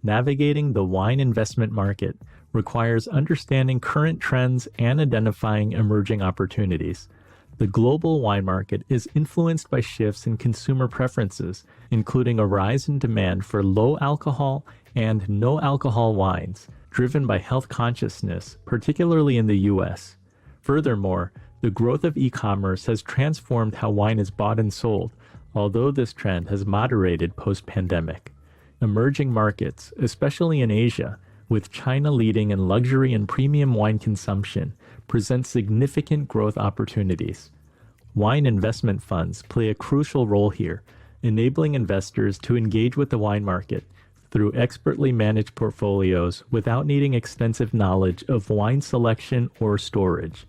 Navigating the wine investment market requires understanding current trends and identifying emerging opportunities. The global wine market is influenced by shifts in consumer preferences, including a rise in demand for low alcohol and no alcohol wines, driven by health consciousness, particularly in the US. Furthermore, the growth of e-commerce has transformed how wine is bought and sold, although this trend has moderated post-pandemic. Emerging markets, especially in Asia, with China leading in luxury and premium wine consumption, present significant growth opportunities. Wine investment funds play a crucial role here, enabling investors to engage with the wine market through expertly managed portfolios without needing extensive knowledge of wine selection or storage.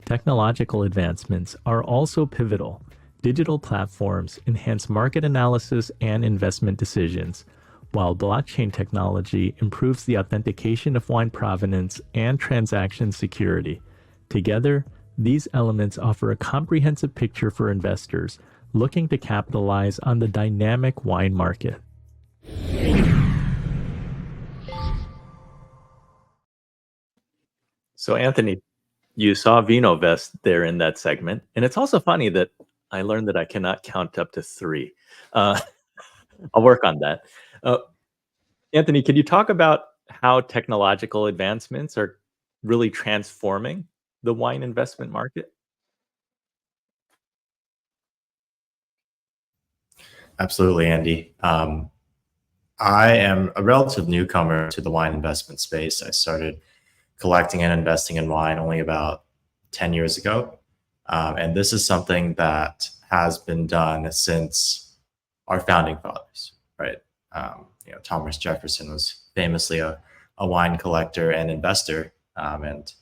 Technological advancements are also pivotal. Digital platforms enhance market analysis and investment decisions, while blockchain technology improves the authentication of wine provenance and transaction security. Together, these elements offer a comprehensive picture for investors looking to capitalize on the dynamic wine market. So, Anthony, you saw VinoVest there in that segment. And it's also funny that I learned that I cannot count up to three. Uh, I'll work on that. Uh, Anthony, can you talk about how technological advancements are really transforming the wine investment market? Absolutely, Andy. I am a relative newcomer to the wine investment space. I started collecting and investing in wine only about 10 years ago. And this is something that has been done since our founding fathers, right? Thomas Jefferson was famously a wine collector and investor, and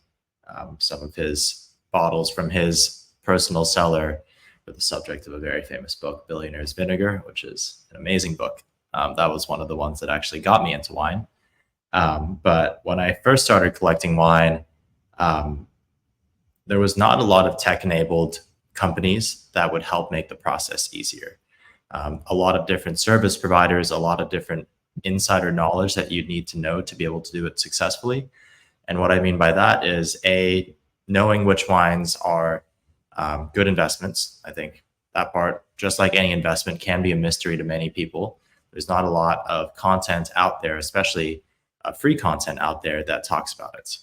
some of his bottles from his personal cellar were the subject of a very famous book, Billionaire's Vinegar, which is an amazing book. That was one of the ones that actually got me into wine. But when I first started collecting wine, um, there was not a lot of tech-enabled companies that would help make the process easier. A lot of different service providers, a lot of different insider knowledge that you'd need to know to be able to do it successfully. And what I mean by that is knowing which wines are good investments. I think that part, just like any investment, can be a mystery to many people. There's not a lot of content out there, especially free content out there that talks about it.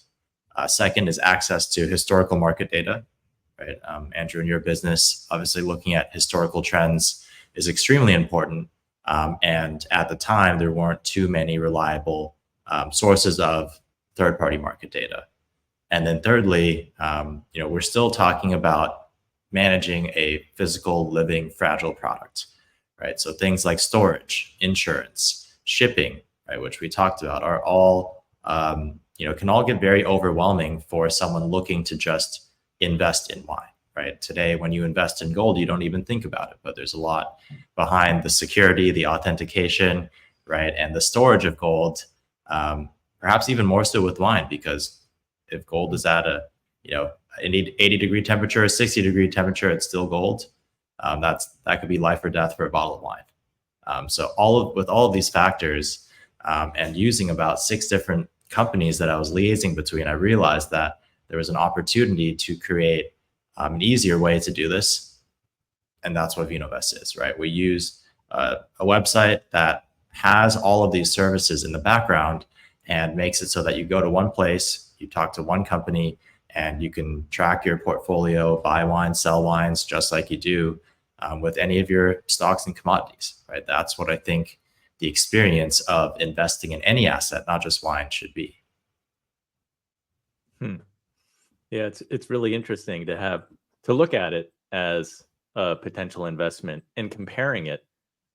Second is access to historical market data, right? Andrew, in your business, obviously looking at historical trends is extremely important. And at the time, there weren't too many reliable sources of third-party market data. And then thirdly, we're still talking about managing a physical, living, fragile product, right? So things like storage, insurance, shipping, right, which we talked about, are all can all get very overwhelming for someone looking to just invest in wine, right? Today, when you invest in gold, you don't even think about it, but there's a lot behind the security, the authentication, right, and the storage of gold. Perhaps even more so with wine, because if gold is at an 80-degree temperature, a 60-degree temperature, it's still gold. That could be life or death for a bottle of wine. So with all of these factors, and using about 6 different companies that I was liaising between, I realized that there was an opportunity to create an easier way to do this. And that's what VinoVest is, right? We use a website that has all of these services in the background and makes it so that you go to one place, you talk to one company, and you can track your portfolio, buy wines, sell wines, just like you do with any of your stocks and commodities, right? That's what I think the experience of investing in any asset, not just wine, should be. Yeah, it's really interesting to look at it as a potential investment and comparing it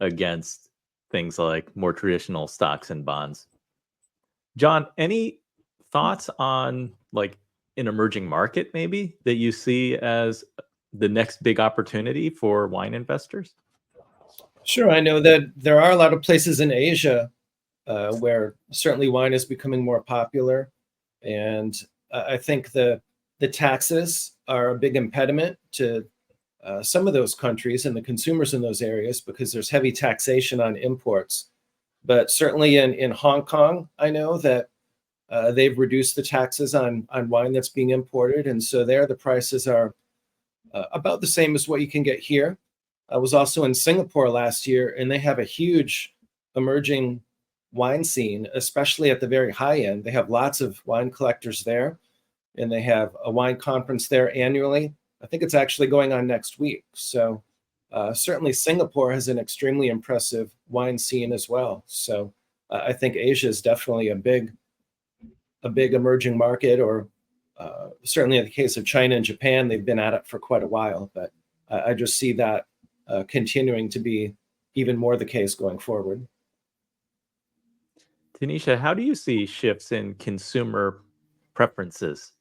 against things like more traditional stocks and bonds. John, any thoughts on like an emerging market maybe that you see as the next big opportunity for wine investors? Sure. I know that there are a lot of places in Asia where certainly wine is becoming more popular. And I think the taxes are a big impediment to some of those countries and the consumers in those areas, because there's heavy taxation on imports. But certainly in Hong Kong, I know that they've reduced the taxes on wine that's being imported, and so there the prices are about the same as what you can get here. I was also in Singapore last year, and they have a huge emerging wine scene, especially at the very high end. They have lots of wine collectors there, and they have a wine conference there annually. I think it's actually going on next week. So certainly Singapore has an extremely impressive wine scene as well. So I think Asia is definitely a big emerging market, or certainly in the case of China and Japan, they've been at it for quite a while. But I just see that continuing to be even more the case going forward. Tanisha, how do you see shifts in consumer preferences?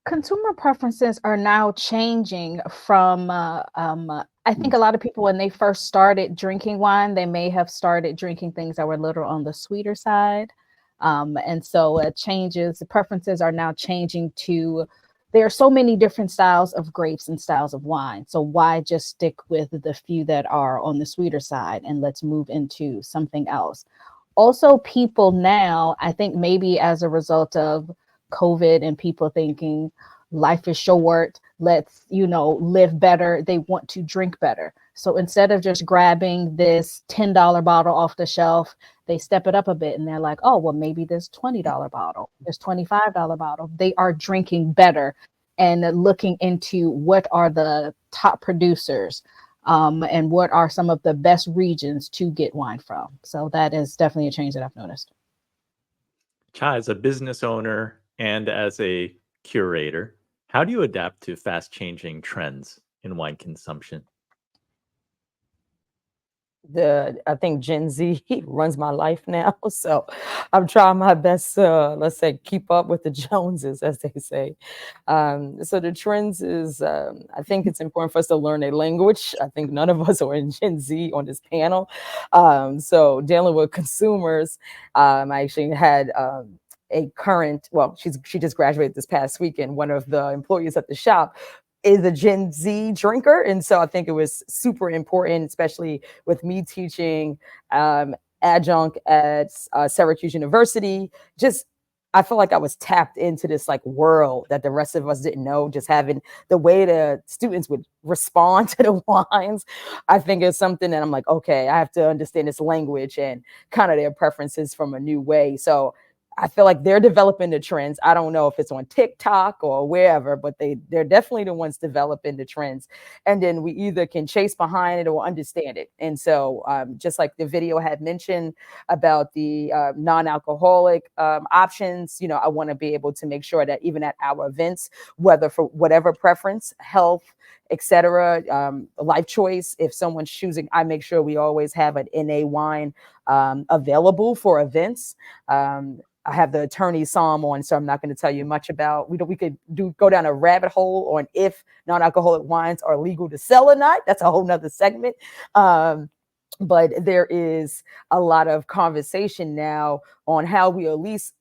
Consumer preferences are now changing from, I think a lot of people, when they first started drinking wine, they may have started drinking things that were a little on the sweeter side. And so it changes, the preferences are now changing to, there are so many different styles of grapes and styles of wine. So why just stick with the few that are on the sweeter side, and let's move into something else. Also, people now, I think maybe as a result of COVID and people thinking life is short, let's, live better, they want to drink better. So instead of just grabbing this $10 bottle off the shelf, they step it up a bit and they're like, oh, well, maybe this $20 bottle, this $25 bottle. They are drinking better and looking into what are the top producers and what are some of the best regions to get wine from. So that is definitely a change that I've noticed. Cha, as a business owner and as a curator, how do you adapt to fast changing trends in wine consumption? I think Gen Z runs my life now, so I'm trying my best to, let's say, keep up with the Joneses, as they say. So the trends is, I think it's important for us to learn a language. I think none of us are in Gen Z on this panel. So dealing with consumers, I actually had a current, well, she just graduated this past weekend. One of the employees at the shop is a Gen Z drinker. And so I think it was super important, especially with me teaching adjunct at Syracuse University. Just, I feel like I was tapped into this like world that the rest of us didn't know, just having the way the students would respond to the wines. I think it's something that I'm like, okay, I have to understand this language and kind of their preferences from a new way. So I feel like they're developing the trends. I don't know if it's on TikTok or wherever, but they're definitely the ones developing the trends. And then we either can chase behind it or understand it. And so just like the video had mentioned about the non-alcoholic options, I want to be able to make sure that even at our events, whether for whatever preference, health, etc., life choice, if someone's choosing, I make sure we always have an NA wine available for events. I have the attorney psalm on, so I'm not going to tell you much about. We could go down a rabbit hole on if non-alcoholic wines are legal to sell or not. That's a whole nother segment. But there is a lot of conversation now on how we at least.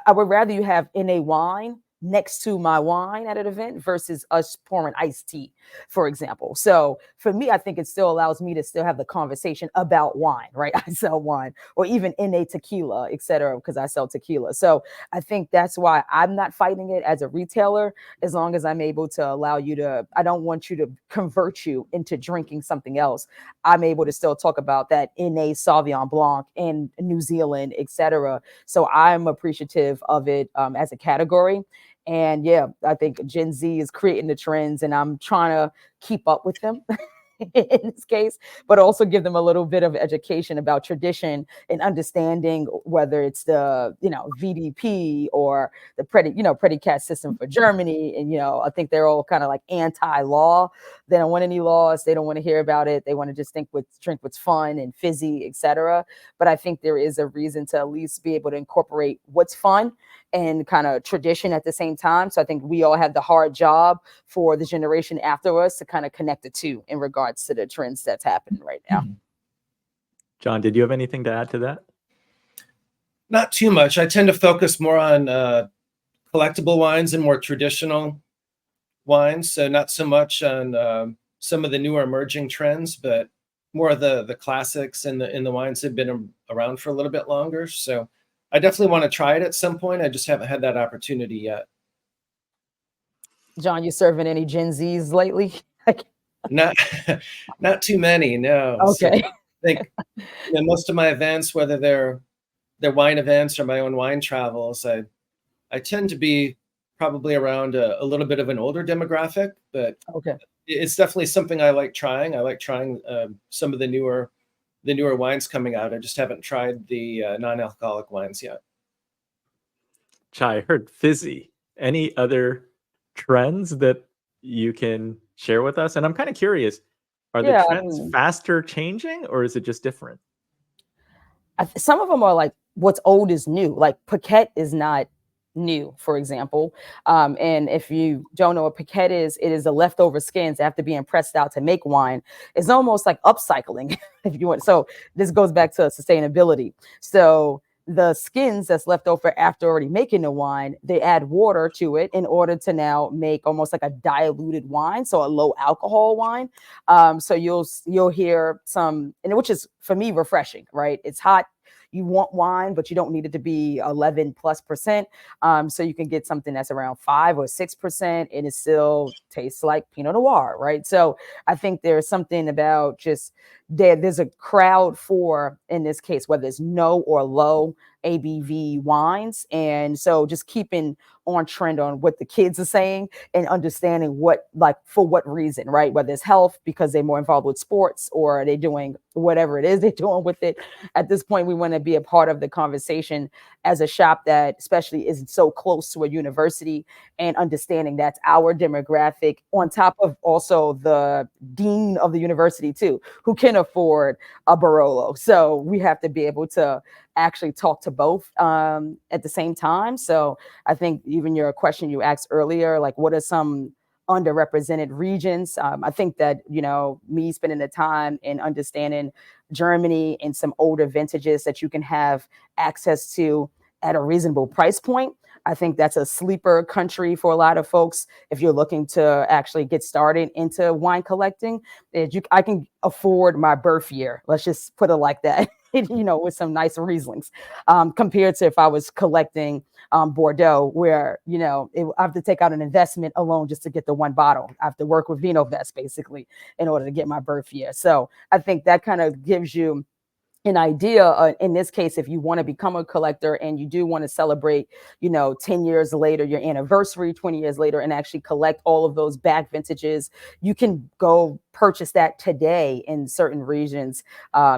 I would rather you have NA wine next to my wine at an event versus us pouring iced tea, for example. So for me, I think it still allows me to still have the conversation about wine, right? I sell wine, or even NA tequila, et cetera, because I sell tequila. So I think that's why I'm not fighting it as a retailer, as long as I'm able to allow you to, I don't want you to convert you into drinking something else. I'm able to still talk about that NA Sauvignon Blanc in New Zealand, et cetera. So I'm appreciative of it as a category. And yeah, I think Gen Z is creating the trends, and I'm trying to keep up with them in this case, but also give them a little bit of education about tradition and understanding whether it's the, VDP or the Predicat system for Germany. And, I think they're all kind of like anti-law. They don't want any laws. They don't want to hear about it. They want to just drink what's fun and fizzy, etc. But I think there is a reason to at least be able to incorporate what's fun and kind of tradition at the same time. So I think we all have the hard job for the generation after us to kind of connect the two in regards to the trends that's happening right now. John, did you have anything to add to that? Not too much. I tend to focus more on collectible wines and more traditional wines. So not so much on some of the newer emerging trends, but more of the classics and the wines that have been around for a little bit longer. So I definitely want to try it at some point. I just haven't had that opportunity yet. John, you serving any Gen Zs lately? Not not too many, no. So Okay. I think most of my events, whether they're wine events or my own wine travels, I tend to be probably around a little bit of an older demographic, but Okay. it's definitely something I like trying. I like trying some of the newer wines coming out. I just haven't tried the non-alcoholic wines yet. Chai, I heard fizzy. Any other trends that you can share with us? And I'm kind of curious, are the Yeah, I trends mean, faster changing or is it just different? some of them are like what's old is new. Like Paquette is not new, for example. And if you don't know what Paquette is, it is the leftover skins after being pressed out to make wine. It's almost like upcycling, if you want. So this goes back to sustainability. So the skins that's left over after already making the wine, they add water to it in order to now make almost like a diluted wine, so a low alcohol wine. So you'll hear some, and which is for me refreshing, right? It's hot. You want wine, but you don't need it to be 11+%. So you can get something that's around 5 or 6%, and it still tastes like Pinot Noir, right? So I think there's something about just there's a crowd for, in this case, whether it's no or low ABV wines. And so just keeping on trend on what the kids are saying and understanding what, like, for what reason, right? Whether it's health because they're more involved with sports, or are they doing whatever it is they're doing with it. At this point, we want to be a part of the conversation as a shop that especially is so close to a university, and understanding that's our demographic, on top of also the dean of the university too, who can afford a Barolo. So we have to be able to actually talk to both at the same time. So I think even your question you asked earlier, like what are some underrepresented regions? I think that, me spending the time and understanding Germany and some older vintages that you can have access to at a reasonable price point. I think that's a sleeper country for a lot of folks. If you're looking to actually get started into wine collecting, I can afford my birth year. Let's just put it like that, with some nice Rieslings, compared to if I was collecting Bordeaux, where, I have to take out an investment alone just to get the one bottle. I have to work with VinoVest basically in order to get my birth year. So I think that kind of gives you an idea, in this case, if you want to become a collector and you do want to celebrate, 10 years later, your anniversary, 20 years later, and actually collect all of those back vintages, you can go purchase that today in certain regions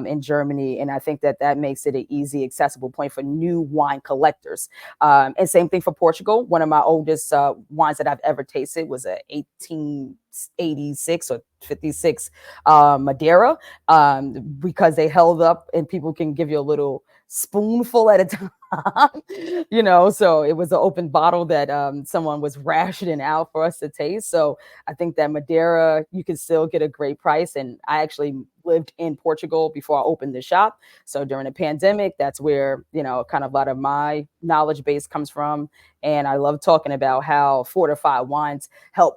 in Germany. And I think that makes it an easy, accessible point for new wine collectors. And same thing for Portugal. One of my oldest wines that I've ever tasted was a 1886 or 56 Madeira, because they held up and people can give you a little spoonful at a time. So it was an open bottle that someone was rationing out for us to taste. So I think that Madeira, you can still get a great price. And I actually lived in Portugal before I opened the shop. So during the pandemic, that's where, kind of a lot of my knowledge base comes from. And I love talking about how fortified wines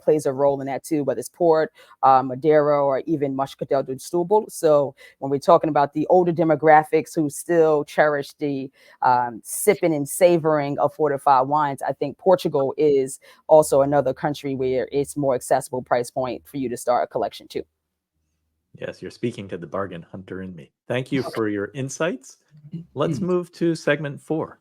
plays a role in that too, whether it's port, Madeira, or even Moscatel do Setúbal. So when we're talking about the older demographics who still cherish the sipping and savoring of fortified wines, I think Portugal is also another country where it's more accessible price point for you to start a collection too. Yes, you're speaking to the bargain hunter in me. Thank you for your insights. Let's move to segment 4.